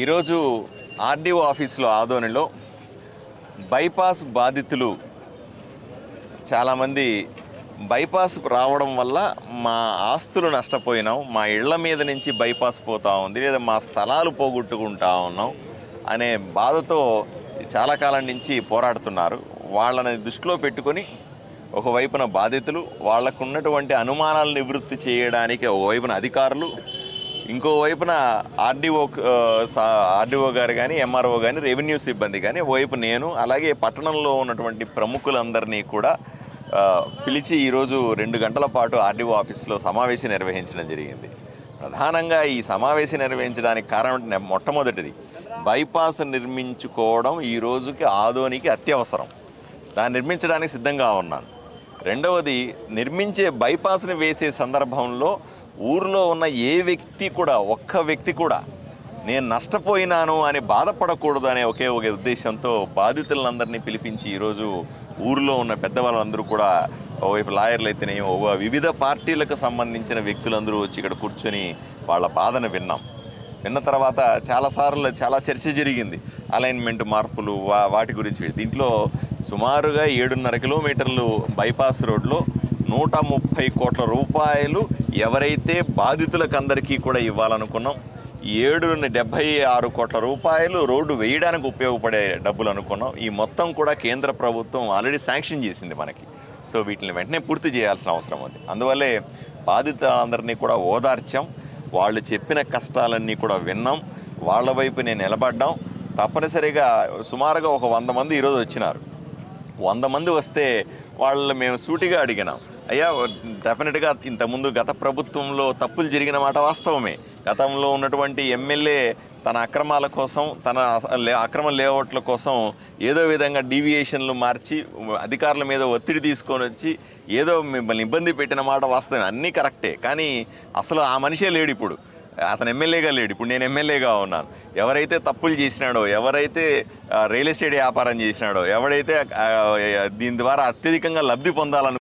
ఈరోజు ఆర్డీఓ ఆఫీస్లో ఆదోనిలో బైపాస్ బాధితులు చాలామంది బైపాస్ రావడం వల్ల మా ఆస్తులు నష్టపోయినాం, మా ఇళ్ల మీద నుంచి బైపాస్ పోతూ ఉంది, లేదా మా స్థలాలు పోగొట్టుకుంటా ఉన్నాం అనే బాధతో చాలా కాలం నుంచి పోరాడుతున్నారు. వాళ్ళని దృష్టిలో పెట్టుకొని ఒకవైపున బాధితులు, వాళ్ళకు ఉన్నటువంటి అనుమానాలు నివృత్తి చేయడానికి ఒకవైపున అధికారులు, ఇంకోవైపున ఆర్డీఓ గారు కానీ, ఎంఆర్ఓ కానీ, రెవెన్యూ సిబ్బంది కానీ, ఓవైపు నేను, అలాగే పట్టణంలో ఉన్నటువంటి ప్రముఖులందరినీ కూడా పిలిచి ఈరోజు 2 గంటల పాటు ఆర్డీఓ ఆఫీస్లో సమావేశం నిర్వహించడం జరిగింది. ప్రధానంగా ఈ సమావేశం నిర్వహించడానికి కారణం మొట్టమొదటిది, బైపాస్ నిర్మించుకోవడం ఈ రోజుకి ఆదోనికి అత్యవసరం. దాన్ని నిర్మించడానికి సిద్ధంగా ఉన్నాను. రెండవది, నిర్మించే బైపాస్ని వేసే సందర్భంలో ఊరిలో ఉన్న ఏ వ్యక్తి కూడా, ఒక్క వ్యక్తి కూడా నేను నష్టపోయినాను అని బాధపడకూడదు అనే ఒకే ఒక ఉద్దేశంతో బాధితులందరినీ పిలిపించి ఈరోజు ఊరిలో ఉన్న పెద్దవాళ్ళందరూ కూడా, ఓవైపు లాయర్లు అయితేనే, వివిధ పార్టీలకు సంబంధించిన వ్యక్తులందరూ వచ్చి ఇక్కడ కూర్చొని వాళ్ళ బాధను విన్న తర్వాత చాలాసార్లు చాలా చర్చ జరిగింది. అలైన్మెంట్ మార్పులు వాటి గురించి. దీంట్లో సుమారుగా 7.5 కిలోమీటర్లు బైపాస్ రోడ్లో 130 కోట్ల రూపాయలు ఎవరైతే బాధితులకు అందరికీ కూడా ఇవ్వాలనుకున్నాం, 76 కోట్ల రూపాయలు రోడ్డు వేయడానికి ఉపయోగపడే డబ్బులు అనుకున్నాం. ఈ మొత్తం కూడా కేంద్ర ప్రభుత్వం ఆల్రెడీ శాంక్షన్ చేసింది మనకి. సో వీటిని వెంటనే పూర్తి చేయాల్సిన అవసరం ఉంది. అందువల్లే బాధితులందరినీ కూడా ఓదార్చాం, వాళ్ళు చెప్పిన కష్టాలన్నీ కూడా విన్నాం, వాళ్ళ వైపు నేను నిలబడ్డాం. తప్పనిసరిగా సుమారుగా ఒక 100 మంది ఈరోజు వచ్చినారు. 100 మంది వస్తే వాళ్ళు మేము సూటిగా అడిగినాం, అయ్యా డెఫినెట్గా ఇంతకుముందు గత ప్రభుత్వంలో తప్పులు జరిగిన మాట వాస్తవమే. గతంలో ఉన్నటువంటి ఎమ్మెల్యే తన అక్రమాల కోసం, తన అక్రమ లేఅవుట్ల కోసం ఏదో విధంగా డీవియేషన్లు మార్చి అధికారుల మీద ఒత్తిడి తీసుకొని వచ్చి ఏదో మిమ్మల్ని ఇబ్బంది పెట్టిన మాట వాస్తవమే, అన్నీ కరెక్టే. కానీ అసలు ఆ మనిషే లేడు ఇప్పుడు, అతను ఎమ్మెల్యేగా లేడు. ఇప్పుడు నేను ఎమ్మెల్యేగా ఉన్నాను. ఎవరైతే తప్పులు చేసినాడో, ఎవరైతే రియల్ ఎస్టేట్ వ్యాపారం చేసినాడో, ఎవరైతే దీని ద్వారా అత్యధికంగా లబ్ధి పొందాలను